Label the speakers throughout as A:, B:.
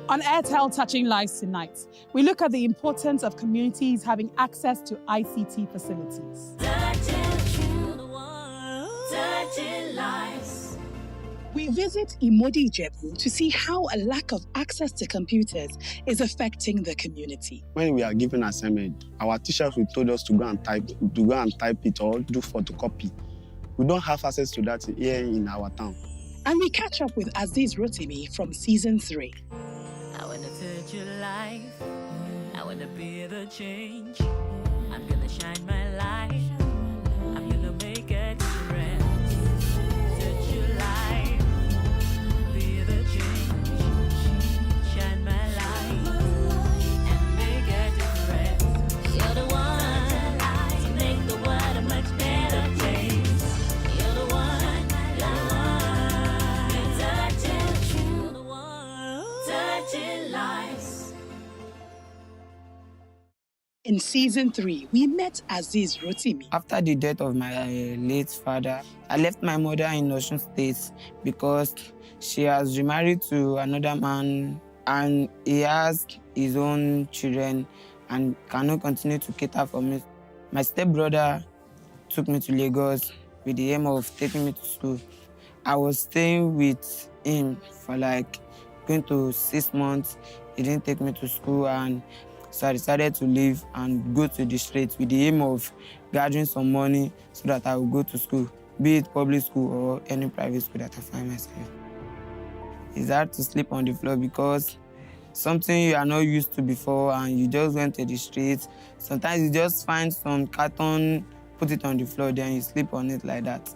A: On Airtel Touching Lives tonight, we look at the importance of communities having access to ICT facilities. Touching lives. We visit Imodi Community to see how a lack of access to computers is affecting the community.
B: When we are given assignment, our teachers will told us to go and type it or do photocopy. We don't have access to that here in our town.
A: And we catch up with Aziz Rotimi from season 3.
C: I wanna touch your life. I wanna be the change. I'm gonna shine my light. I'm gonna make a difference. Touch your life. Be the change. Shine my light. And make a difference. You're the one to make the world a much better place. You're the one, you're the one. Touching lives.
A: In season 3, we met Aziz Rotimi.
D: After the death of my late father, I left my mother in Osun State because she has remarried to another man and he has his own children and cannot continue to cater for me. My stepbrother took me to Lagos with the aim of taking me to school. I was staying with him for going to 6 months. He didn't take me to school, and so I decided to leave and go to the streets with the aim of gathering some money so that I would go to school, be it public school or any private school that I find myself. It's hard to sleep on the floor because something you are not used to before and you just went to the streets. Sometimes you just find some carton, put it on the floor, then you sleep on it like that.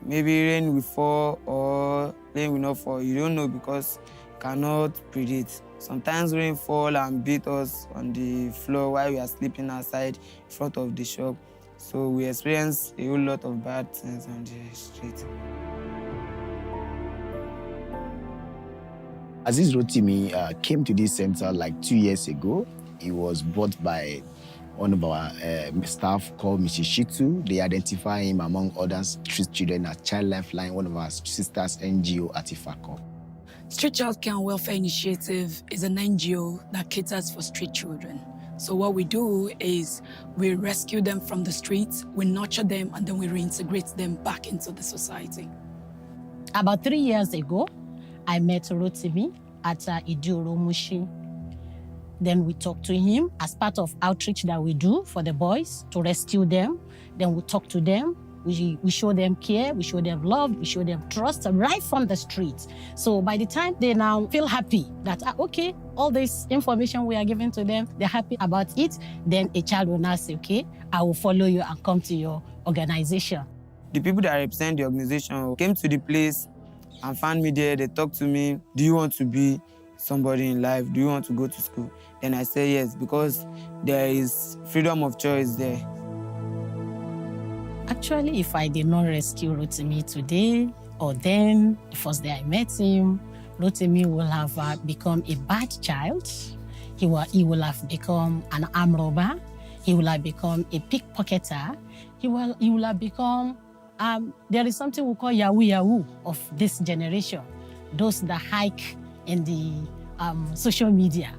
D: Maybe rain will fall or rain will not fall. You don't know because you cannot predict. Sometimes rain fall and beat us on the floor while we are sleeping outside in front of the shop. So we experience a whole lot of bad things on the street.
E: Aziz Rotimi came to this center 2 years ago. He was brought by one of our staff called Mrs. Shitu. They identify him among other street children as Child Lifeline, one of our sisters NGO at Ifako.
F: Street Child Care and Welfare Initiative is an NGO that caters for street children. So what we do is we rescue them from the streets, we nurture them, and then we reintegrate them back into the society.
G: About 3 years ago, I met Rotimi at Idioro Mushi. Then we talked to him as part of outreach that we do for the boys to rescue them. Then we talk to them. We show them care, we show them love, we show them trust right from the streets. So by the time they now feel happy that, okay, all this information we are giving to them, they're happy about it, then a child will now say, okay, I will follow you and come to your organization.
D: The people that represent the organization came to the place and found me there. They talked to me, do you want to be somebody in life? Do you want to go to school? Then I say yes, because there is freedom of choice there.
G: Actually, if I did not rescue Rotimi today or then, the first day I met him, Rotimi will have become a bad child. He will have become an armed robber. He will have become a pickpocketer. He will have become, there is something we call Yahoo Yahoo of this generation. Those that hike in the social media,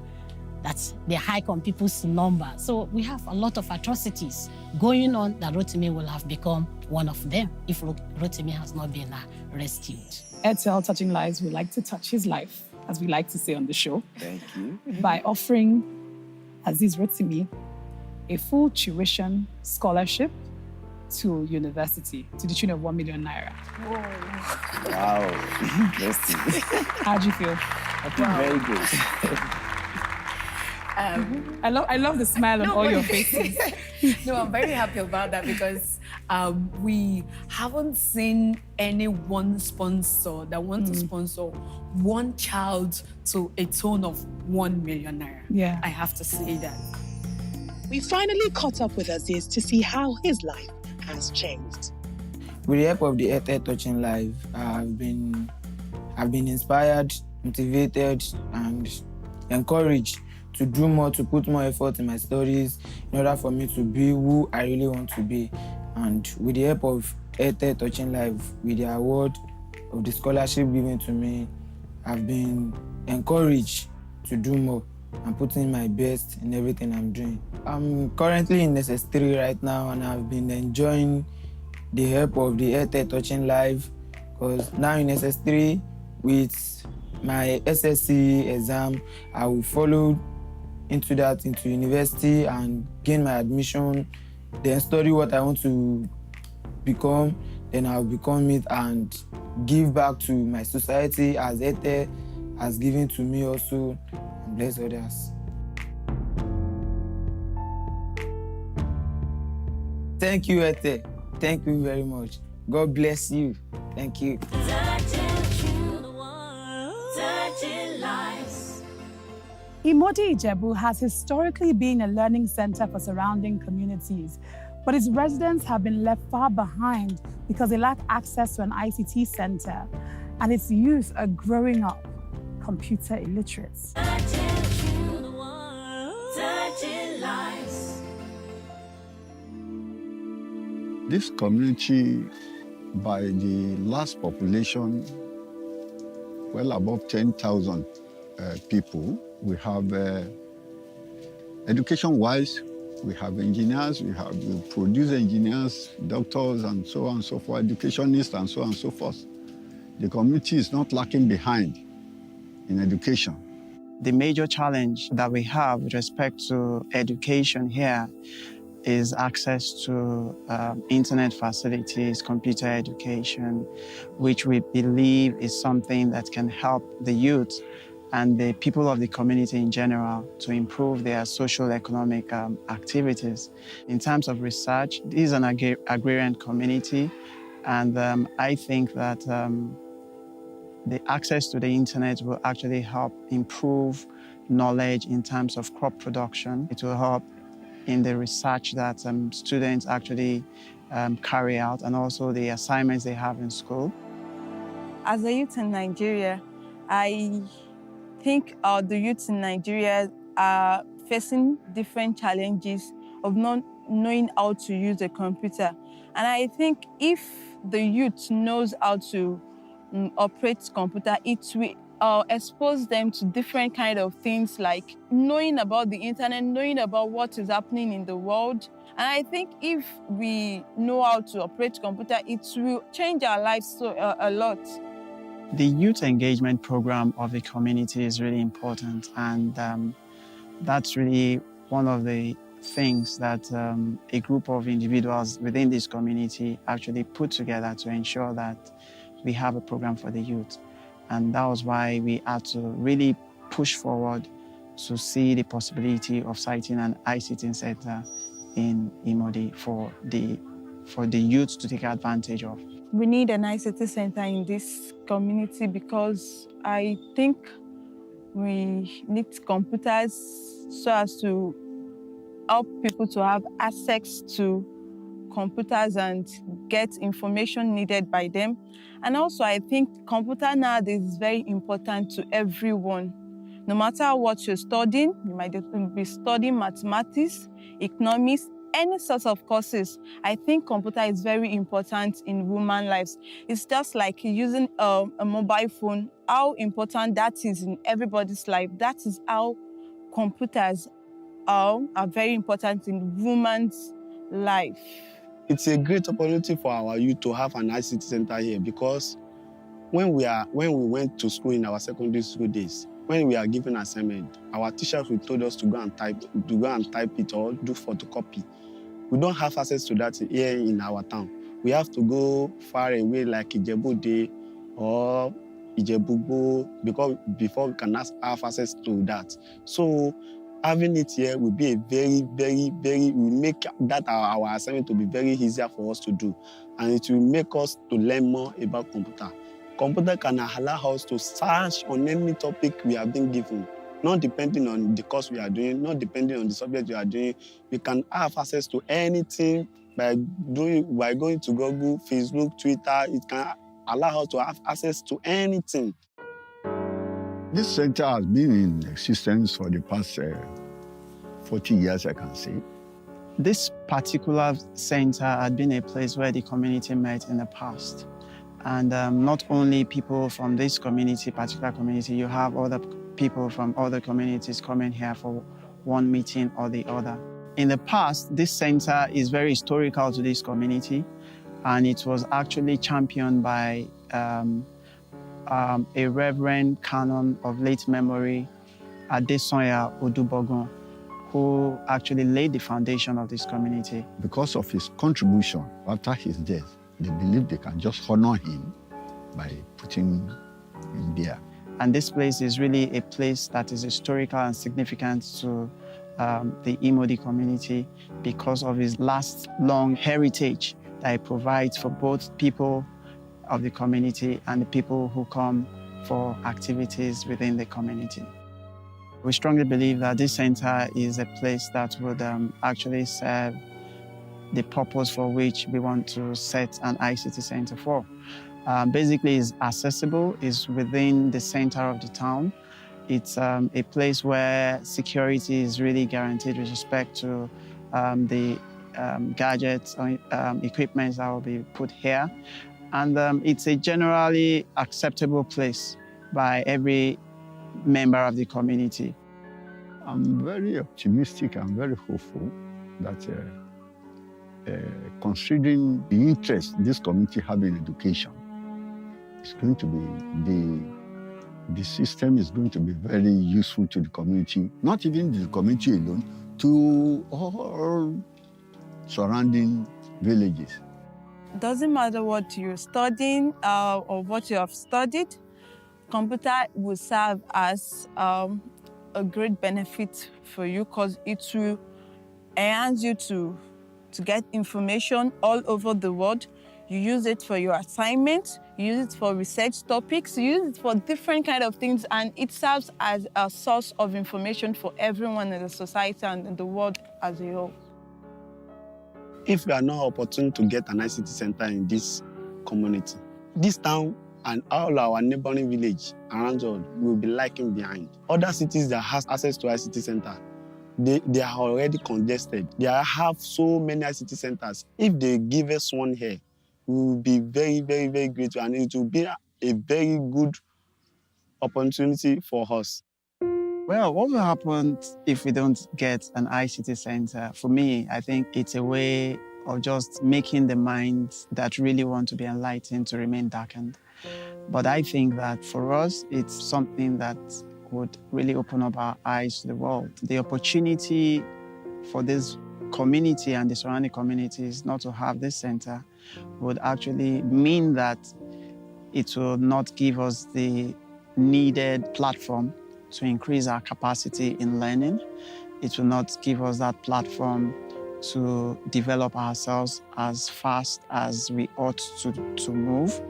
G: that they hike on people's number. So we have a lot of atrocities going on that Rotimi will have become one of them if Rotimi has not been rescued.
A: Airtel Touching Lives would like to touch his life, as we like to say on the show.
E: Thank you.
A: By offering Aziz Rotimi a full tuition scholarship to university to the tune of 1 million naira.
E: Whoa. Wow.
A: How do you feel?
E: I feel very good.
A: I love the smile on all your faces.
H: No, I'm very happy about that because we haven't seen any one sponsor that wants to sponsor one child to a tone of 1 million naira.
A: Yeah.
H: I have to say that.
A: We finally caught up with Aziz to see how his life has changed.
D: With the help of the Airtel Touching Life, I've been inspired, motivated, and encouraged to do more, to put more effort in my studies in order for me to be who I really want to be. And with the help of Airtel Touching Life, with the award of the scholarship given to me, I've been encouraged to do more and putting my best in everything I'm doing. I'm currently in SS3 right now, and I've been enjoying the help of the Airtel Touching Live, because now in SS3 with my SSC exam, I will follow into university and gain my admission, then study what I want to become, then I'll become it and give back to my society as Airtel has given to me also, and bless others. Thank you, Airtel. Thank you very much. God bless you. Thank you.
A: Imodi Ijebu has historically been a learning center for surrounding communities, but its residents have been left far behind because they lack access to an ICT center, and its youth are growing up computer illiterate.
I: This community, by the last population, well above 10,000 people, we have education-wise, we have engineers, we produce engineers, doctors, and so on and so forth, educationists, and so on and so forth. The community is not lacking behind in education.
B: The major challenge that we have with respect to education here is access to internet facilities, computer education, which we believe is something that can help the youth and the people of the community in general to improve their social economic activities. In terms of research, this is an agrarian community, and I think that the access to the internet will actually help improve knowledge in terms of crop production. It will help in the research that students actually carry out, and also the assignments they have in school.
J: As a youth in Nigeria, I think the youth in Nigeria are facing different challenges of not knowing how to use a computer. And I think if the youth knows how to operate computer, it will expose them to different kind of things, like knowing about the internet, knowing about what is happening in the world. And I think if we know how to operate computer, it will change our lives a lot.
B: The youth engagement program of the community is really important, and that's really one of the things that a group of individuals within this community actually put together to ensure that we have a program for the youth. And that was why we had to really push forward to see the possibility of siting an ICT center in Imodi for the youth to take advantage of.
J: We need an ICT center in this community because I think we need computers so as to help people to have access to computers and get information needed by them. And also, I think computer nowadays is very important to everyone. No matter what you're studying, you might be studying mathematics, economics, any sort of courses. I think computer is very important in women's lives. It's just like using a mobile phone, how important that is in everybody's life. That is how computers are very important in women's life.
B: It's a great opportunity for our youth to have an ICT center here, because when we went to school in our secondary school days, when we are given assignment, our teachers will told us to go and type it or do photocopy. We don't have access to that here in our town. We have to go far away like Ijebu or Ijebubo before we can have access to that. So having it here will be a will make that our assignment to be very easier for us to do. And it will make us to learn more about computer. Computer can allow us to search on any topic we have been given, not depending on the course we are doing, not depending on the subject we are doing. We can have access to anything by going to Google, Facebook, Twitter. It can allow us to have access to anything.
I: This center has been in existence for the past 40 years, I can say.
B: This particular center had been a place where the community met in the past.
D: And not only people from this community, particular community, you have other people from other communities coming here for one meeting or the other. In the past, this center is very historical to this community, and it was actually championed by a Reverend Canon of late memory, Adesonya Odubogun, who actually laid the foundation of this community.
I: Because of his contribution after his death, they believe they can just honor him by putting him there.
D: And this place is really a place that is historical and significant to the Imodi community because of his last long heritage that it provides for both people of the community and the people who come for activities within the community. We strongly believe that this center is a place that would actually serve the purpose for which we want to set an ICT center for. Basically, it's accessible, it's within the center of the town. It's a place where security is really guaranteed with respect to the gadgets or equipment that will be put here. And it's a generally acceptable place by every member of the community.
I: I'm very optimistic and very hopeful that considering the interest this community have in education, it's going to be, the system is going to be very useful to the community, not even the community alone, to all surrounding villages.
J: Doesn't matter what you're studying or what you have studied, computer will serve as a great benefit for you because it will enhance you to get information all over the world. You use it for your assignments, you use it for research topics, you use it for different kind of things, and it serves as a source of information for everyone in the society and in the world as a whole.
B: If we are not opportune to get an ICT center in this community, this town and all our neighboring village around us will be lagging behind. Other cities that have access to ICT center, they are already congested. They have so many ICT centers. If they give us one here, we will be very, very, very grateful, and it will be a very good opportunity for us.
D: Well, what will happen if we don't get an ICT center? For me, I think it's a way of just making the minds that really want to be enlightened to remain darkened. But I think that for us, it's something that would really open up our eyes to the world. The opportunity for this community and the surrounding communities not to have this center would actually mean that it will not give us the needed platform to increase our capacity in learning. It will not give us that platform to develop ourselves as fast as we ought to move.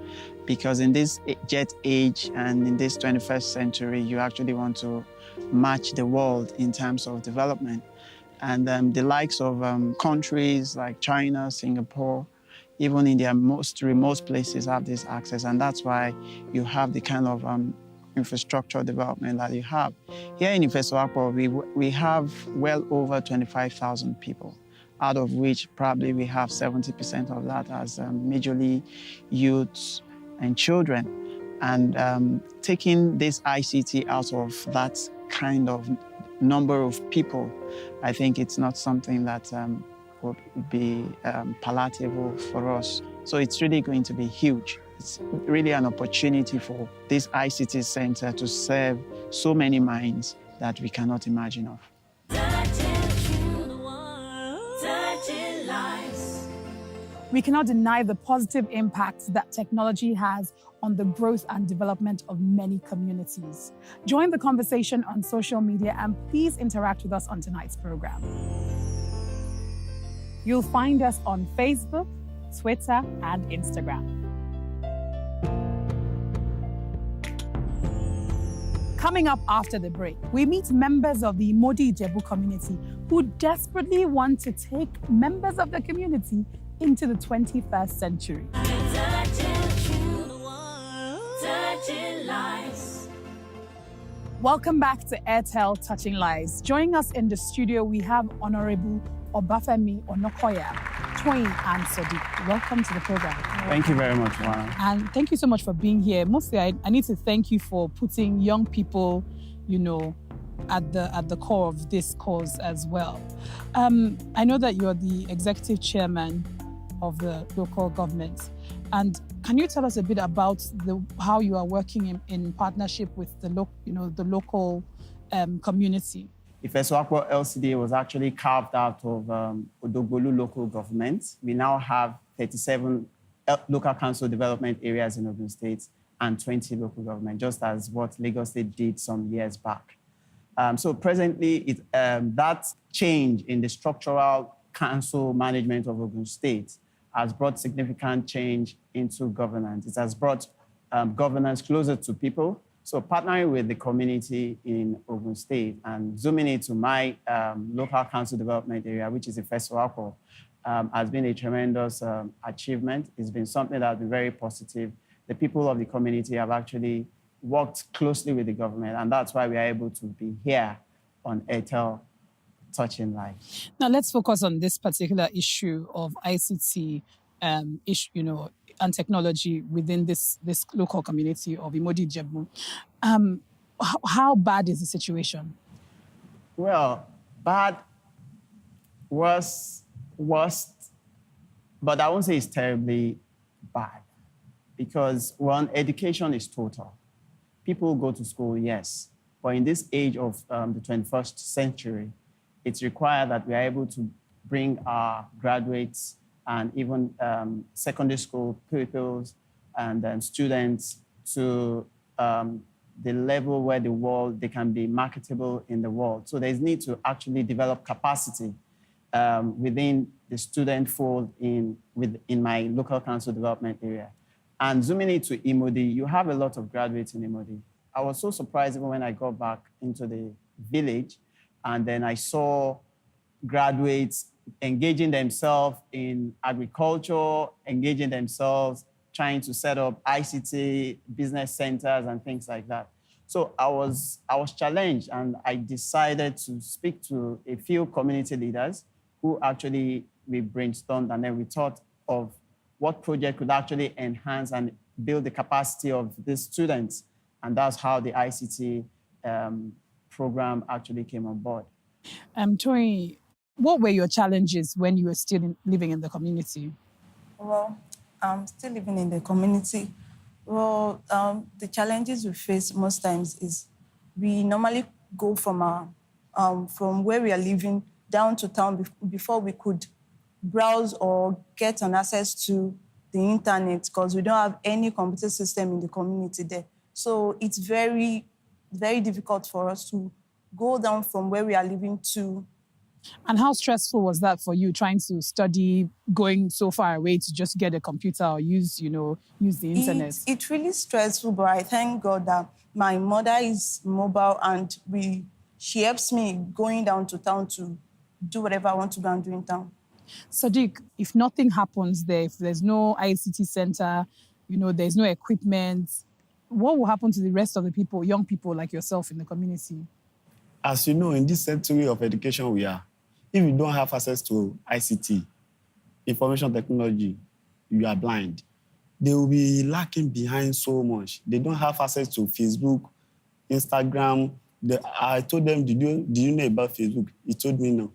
D: Because in this jet age and in this 21st century, you actually want to match the world in terms of development. And the likes of countries like China, Singapore, even in their most remote places have this access. And that's why you have the kind of infrastructure development that you have. Here in Ifesoakpo, we have well over 25,000 people, out of which probably we have 70% of that as majorly youths and children. And taking this ICT out of that kind of number of people, I think it's not something that would be palatable for us. So it's really going to be huge. It's really an opportunity for this ICT center to serve so many minds that we cannot imagine of.
A: We cannot deny the positive impact that technology has on the growth and development of many communities. Join the conversation on social media and please interact with us on tonight's program. You'll find us on Facebook, Twitter, and Instagram. Coming up after the break, we meet members of the Imodi community who desperately want to take members of the community into the 21st century. Welcome back to Airtel Touching Lives. Joining us in the studio, we have Honorable Obafemi Onokoya, Toyin and Sadiq, welcome to the program.
K: Thank you very much, Juana.
A: And thank you so much for being here. Mostly, I need to thank you for putting young people, at the core of this cause as well. I know that you're the executive chairman of the local government. And can you tell us a bit about how you are working in partnership with the local community?
K: Ifeswakwa LCD was actually carved out of Odogbolu local government. We now have 37 local council development areas in Ogun State and 20 local government, just as what Lagos State did some years back. So presently, that change in the structural council management of Ogun State has brought significant change into governance. It has brought governance closer to people. So partnering with the community in Ogun State and zooming into my local council development area, which is Ifeswakwa, has been a tremendous achievement. It's been something that has been very positive. The people of the community have actually worked closely with the government, and that's why we are able to be here on Airtel Touching Lives.
A: Now let's focus on this particular issue of ICT, and technology within this local community of Imodi Jebu. How bad is the situation?
K: Well, bad, worst, but I won't say it's terribly bad, because one, education is total. People go to school, yes, but in this age of the 21st century, it's required that we are able to bring our graduates and even secondary school pupils and students to the level where they can be marketable in the world. So there's need to actually develop capacity within the student fold in my local council development area. And zooming into Imodi, you have a lot of graduates in Imodi. I was so surprised even when I got back into the village, and then I saw graduates engaging themselves in agriculture, engaging themselves, trying to set up ICT business centers and things like that. So I was challenged, and I decided to speak to a few community leaders who actually we brainstormed, and then we thought of what project could actually enhance and build the capacity of these students. And that's how the ICT program actually came on board.
A: Toyin, what were your challenges when you were still living in the community?
J: Well, I'm still living in the community. Well, the challenges we face most times is we normally go from where we are living down to town before we could browse or get an access to the internet, because we don't have any computer system in the community there. So it's very, very difficult for us to go down from where we are living to.
A: And how stressful was that for you, trying to study, going so far away to just get a computer or use the internet?
J: It's really stressful, but I thank God that my mother is mobile and she helps me going down to town to do whatever I want to go and do in town.
A: Sadiq, if nothing happens there, if there's no ICT center, there's no equipment, what will happen to the rest of the people, young people like yourself in the community?
B: As you know, in this century of education we are, if you don't have access to ICT, information technology, you are blind. They will be lacking behind so much. They don't have access to Facebook, Instagram. I told them, did you know about Facebook? He told me no.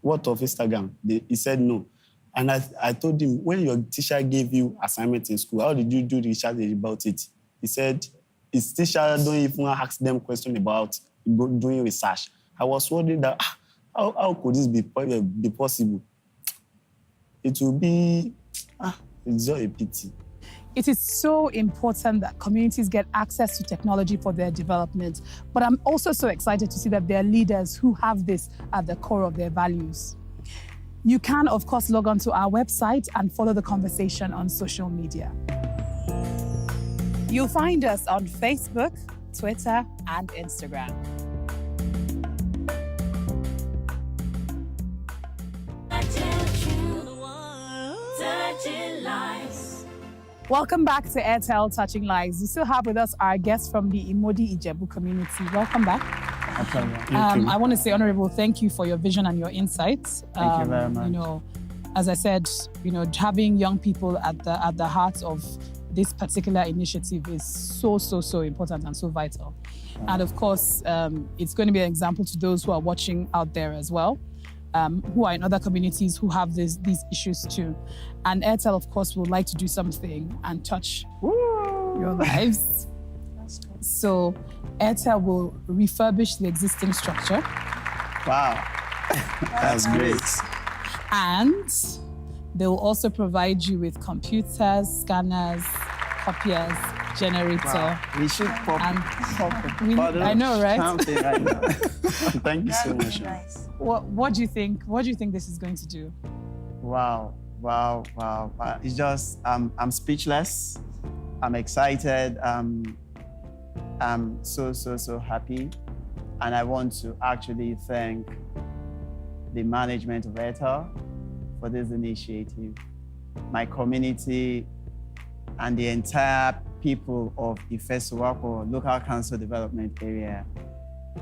B: What of Instagram? He said no. And I told him, when your teacher gave you assignment in school, how did you do research about it? He said, his teacher don't even ask them questions about doing research. I was wondering that, how could this be possible? It will be, it's just a pity.
A: It is so important that communities get access to technology for their development. But I'm also so excited to see that there are leaders who have this at the core of their values. You can, of course, log on to our website and follow the conversation on social media. You'll find us on Facebook, Twitter, and Instagram. Welcome back to Airtel Touching Lives. We still have with us our guests from the Imodi Ijebu community. Welcome back.
K: Thank you.
A: I want to say, Honorable, thank you for your vision and your insights.
K: Thank you very much.
A: as I said, having young people at the heart of this particular initiative is so important and so vital. And of course, it's going to be an example to those who are watching out there as well, who are in other communities who have these issues too. And Airtel, of course, would like to do something and touch your lives. So Airtel will refurbish the existing structure.
K: Wow. That's great.
A: And they will also provide you with computers, scanners, copiers, generator.
K: Wow. We should pop.
A: I know, right?
K: Right now.
B: Thank you so much.
J: Nice.
A: What do you think? What do you think this is going to do?
K: Wow. It's just, I'm speechless. I'm excited. I'm so happy. And I want to actually thank the management of Airtel for this initiative, my community, and the entire people of Ifesuwapo Local Council Development Area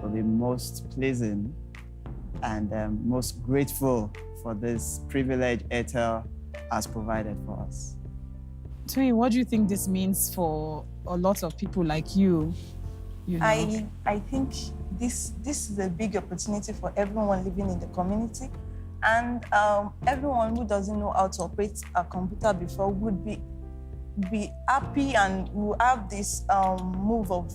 K: will be most pleasant and most grateful for this privilege Airtel has provided for us.
A: Tui, what do you think this means for a lot of people like you?
J: I think this is a big opportunity for everyone living in the community, and everyone who doesn't know how to operate a computer before would be happy and will have this move of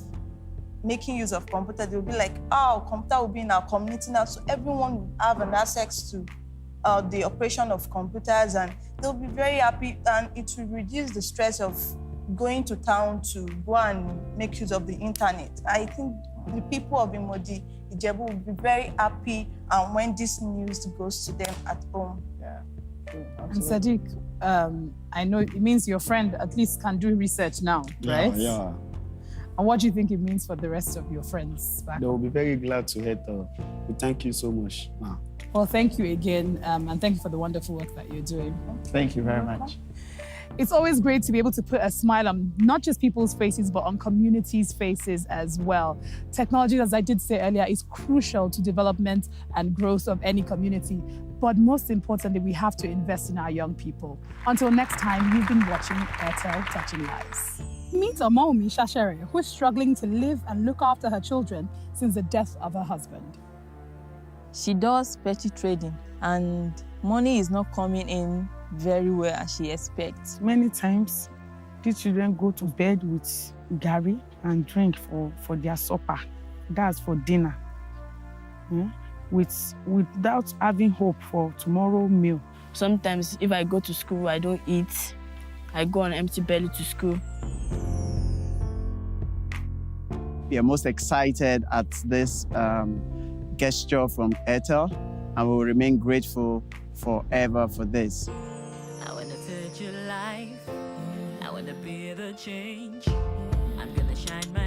J: making use of computer. They'll be like, oh, computer will be in our community now, so everyone will have an access to the operation of computers, and they'll be very happy, and it will reduce the stress of going to town to go and make use of the internet. I think the people of Imodi Ijebu will be very happy when this news goes to them at home.
K: Yeah.
A: And Sadiq, I know it means your friend at least can do research now, right?
B: Yeah.
A: And what do you think it means for the rest of your friends back?
B: They will be very glad to hear that. We thank you so much.
A: Well, thank you again, and thank you for the wonderful work that you're doing.
K: Thank you very much.
A: It's always great to be able to put a smile on not just people's faces, but on communities' faces as well. Technology, as I did say earlier, is crucial to development and growth of any community. But most importantly, we have to invest in our young people. Until next time, you've been watching Airtel Touching Lives. Meet Omomi Shashere, who is struggling to live and look after her children since the death of her husband.
L: She does petty trading, and money is not coming in very well as she expects.
M: Many times, these children go to bed with gari and drink for their supper. That's for dinner. Without having hope for tomorrow's meal.
L: Sometimes if I go to school, I don't eat. I go on empty belly to school.
K: We are most excited at this gesture from Airtel, and we will remain grateful forever for this.
C: I wanna touch your life. I wanna be the change. I'm gonna shine my